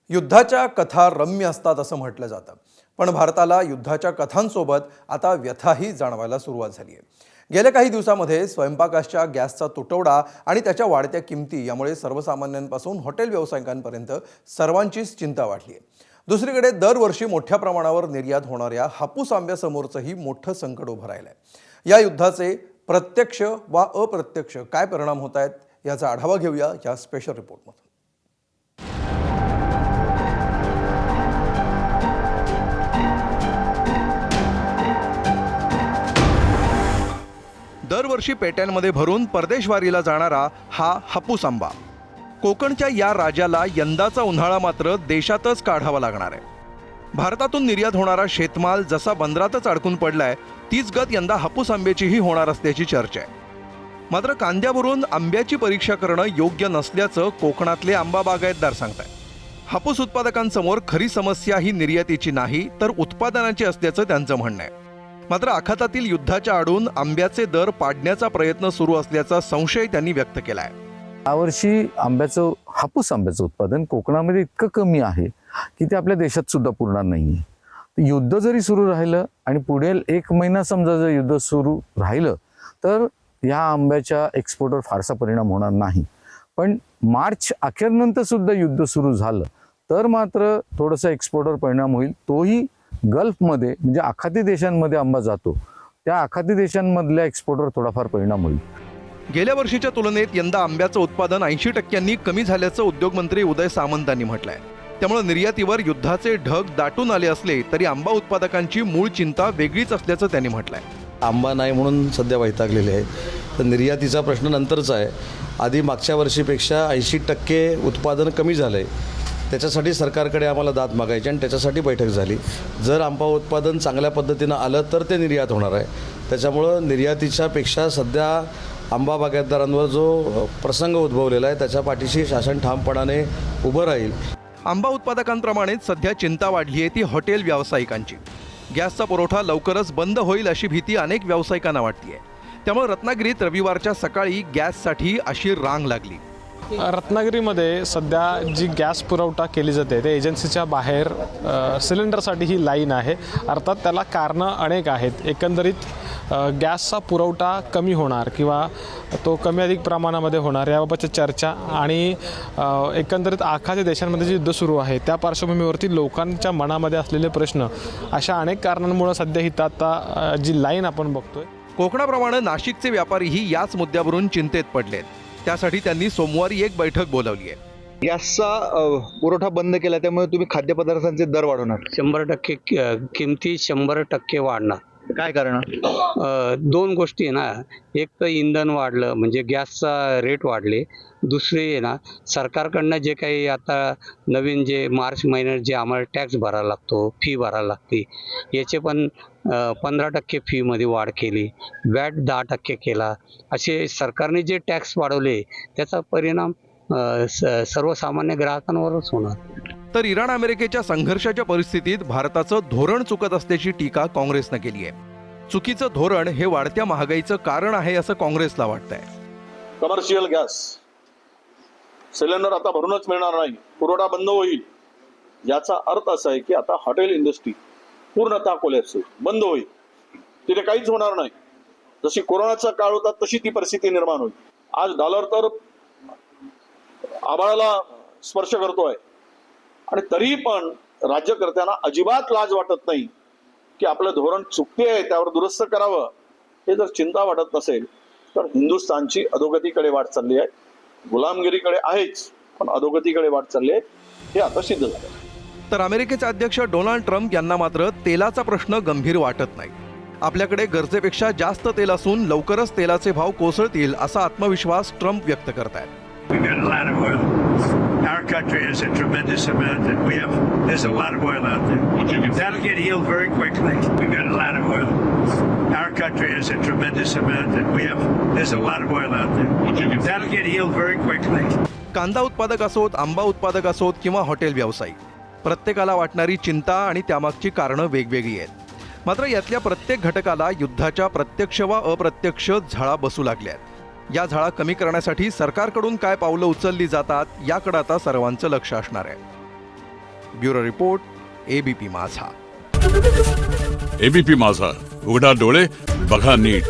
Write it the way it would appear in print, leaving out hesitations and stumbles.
युद्धाच्या कथा रम्य असतात असं म्हटलं जातं, पण भारताला युद्धाच्या कथांसोबत आता व्यथाही जाणवायला सुरुवात झाली आहे. गेल्या काही दिवसांमध्ये स्वयंपाकाच्या गॅसचा तुटवडा आणि त्याच्या वाढत्या किमती यामुळे सर्वसामान्यांपासून हॉटेल व्यावसायिकांपर्यंत सर्वांचीच चिंता वाढली आहे. दुसरीकडे दरवर्षी मोठ्या प्रमाणावर निर्यात होणाऱ्या हापूस आंब्यासमोरचंही मोठं संकट उभं राहिलं आहे. या युद्धाचे प्रत्यक्ष वा अप्रत्यक्ष काय परिणाम होत आहेत याचा आढावा घेऊया या स्पेशल रिपोर्टमध्ये. दरवर्षी पेट्यांमध्ये भरून परदेशवारीला जाणारा हा हापूस आंबा. कोकणच्या या राजाला यंदाचा उन्हाळा मात्र देशातच काढावा लागणार आहे. भारतातून निर्यात होणारा शेतमाल जसा बंदरातच अडकून पडलाय, तीच गत यंदा हापूस आंब्याचीही होणार असल्याची चर्चा आहे. मात्र कांद्यावरून आंब्याची परीक्षा करणं योग्य नसल्याचं कोकणातले आंबा बागायतदार सांगतायत. हापूस उत्पादकांसमोर खरी समस्या ही निर्यातीची नाही तर उत्पादनाची असल्याचं त्यांचं म्हणणं आहे. मात्र आखातातील युद्धाच्या आडून आंब्याचे दर पाडण्याचा प्रयत्न सुरू असल्याचा संशय त्यांनी व्यक्त केलाय. यावर्षी हापूस आंब्याचं उत्पादन कोकणामध्ये इतकं कमी आहे की ते आपल्या देशात सुद्धा पुरणार नाहीये. युद्ध जरी सुरू राहिलं आणि पुढील 1 महिना समजा जर युद्ध सुरू राहिलं तर या आंब्याच्या एक्सपोर्टवर फारसा परिणाम होणार नाही. पण मार्च अखेरनंतर सुद्धा युद्ध सुरू झालं तर मात्र थोडंसं एक्सपोर्टवर परिणाम होईल. तोही गल्फमध्ये म्हणजे आखाती देशांमध्ये आंबा जातो, त्या आखाती देशांमधल्या एक्सपोर्टवर थोडाफार परिणाम होईल. गेल्या वर्षीच्या तुलनेत यंदा आंब्याचं उत्पादन 80% कमी झाल्याचं उद्योगमंत्री उदय सामंतांनी म्हटलंय. त्यामुळे निर्यातीवर युद्धाचे ढग दाटून आले असले तरी आंबा उत्पादकांची मूळ चिंता वेगळीच असल्याचं त्यांनी म्हटलंय. आंबा नाही म्हणून सध्या वैतागलेले आहे, तर निर्यातीचा प्रश्न नंतरचा आहे. आधी मागच्या वर्षीपेक्षा 80% उत्पादन कमी झालं आहे. त्याच्यासाठी सरकारकडे आम्हाला दाद मागायची आणि त्याच्यासाठी बैठक झाली. जर आंबा उत्पादन चांगल्या पद्धतीनं आलं तर ते निर्यात होणार आहे. त्याच्यामुळं निर्यातीच्या पेक्षा सध्या आंबा बागायतदारांवर जो प्रसंग उद्भवलेला आहे त्याच्या पाठीशी शासन ठामपणाने उभं राहील. आंबा उत्पादकांप्रमाणेच सध्या चिंता वाढली आहे ती हॉटेल व्यावसायिकांची. गॅसचा पुरवठा लवकरच बंद होईल अशी भीती अनेक व्यावसायिकांना वाटते. त्यामुळे रत्नागिरीत रविवारच्या सकाळी गॅससाठी अशी रांग लागली. रत्नागिरीमध्ये सध्या जी गॅस पुरवठा केली जाते त्या एजन्सीच्या बाहेर सिलेंडरसाठी ही लाईन आहे. अर्थात त्याला कारणं अनेक आहेत. एकंदरीत गॅसचा पुरवठा कमी होणार किंवा तो कमी अधिक प्रमाणामध्ये होणार याबाबतची चर्चा आणि एकंदरीत आखाती देशांमध्ये जे युद्ध सुरू आहे त्या पार्श्वभूमीवरती लोकांच्या मनामध्ये असलेले प्रश्न अशा अनेक कारणांमुळे सध्या ही आता जी लाईन आपण बघतोय. कोकणाप्रमाणे नाशिकचे व्यापारीही याच मुद्द्यावरून चिंतेत पडलेत. त्यासाठी त्यांनी सोमवारी एक बैठक बोलावली आहे. गॅसचा पुरवठा बंद केला त्यामुळे तुम्ही खाद्यपदार्थांचे दर वाढवणार 100% किमती 100% वाढणार. काय कारण? 2 गोष्टी आहे ना. एक तर इंधन वाढलं म्हणजे गॅसचा रेट वाढले. दुसरी आहे ना, सरकारकडनं जे काही आता नवीन जे मार्च महिन्यात जे आम्हाला टॅक्स भरायला लागतो, फी भरायला लागते, याचे पण 15% फीमध्ये वाढ केली. वॅट 10% केला. असे सरकारने जे टॅक्स वाढवले त्याचा परिणाम सर्वसामान्य ग्राहकांवरच होणार. तर इराण अमेरिकेच्या संघर्षाच्या परिस्थितीत भारताचं धोरण चुकत असल्याची टीका काँग्रेसनं केली आहे. चुकीचं धोरण हे वाढत्या महागाईचं कारण आहे असं काँग्रेसला वाटतंय. कमर्शियल गॅस सिलेंडर आता भरूनच मिळणार नाही, पुरवठा बंद होईल. याचा अर्थ असा आहे की आता हॉटेल इंडस्ट्री पूर्णतः कोलॅप्स होईल, बंद होईल. तिथे काहीच होणार नाही. जशी कोरोनाचा काळ होता तशी ती परिस्थिती निर्माण होईल. आज डॉलर तर आभाळाला स्पर्श करतोय आणि तरी पण राज्यकर्त्यांना अजिबात लाज वाटत नाही की आपलं धोरण चुकते आहे, त्यावर दुरुस्त करावं. हे जर चिंता वाटत नसेल तर हिंदुस्थानची अधोगतीकडे वाट चालली आहे. गुलामगिरीकडे आहेच पण अधोगतीकडे वाट चालली आहे, हे आता सिद्ध झालं. तर अमेरिकेचे अध्यक्ष डोनाल्ड ट्रम्प यांना मात्र तेलाचा प्रश्न गंभीर वाटत नाही. आपल्याकडे गरजेपेक्षा जास्त तेल असून लवकरच तेलाचे भाव कोसळतील असा आत्मविश्वास ट्रम्प व्यक्त करतायत. We've got a lot of oil. Our country has a tremendous amount that we have. There's a lot of oil out there. That'll get healed very quickly. We've got a lot of oil. Our country has a tremendous amount that we have. There's a lot of oil out there. That'll get healed very quickly. कांदा उत्पादक असोत, आंबा उत्पादक असोत किंवा hotel व्यावसायिक, प्रत्येकाला वाटणारी चिंता आणि त्यामागची कारणं वेगवेगळी आहेत. मात्र यातल्या प्रत्येक घटकाला युद्धाच्या प्रत्यक्ष वा अप्रत्यक्ष झळा बसू लागल्यात. या झळा कमी करण्यासाठी सरकारकडून काय पावलं उचलली जातात याकडे आता सर्वांचं लक्ष असणार आहे. ब्युरो रिपोर्ट, ABP माझा. एबीपी माझा, उघडा डोळे बघा नीट.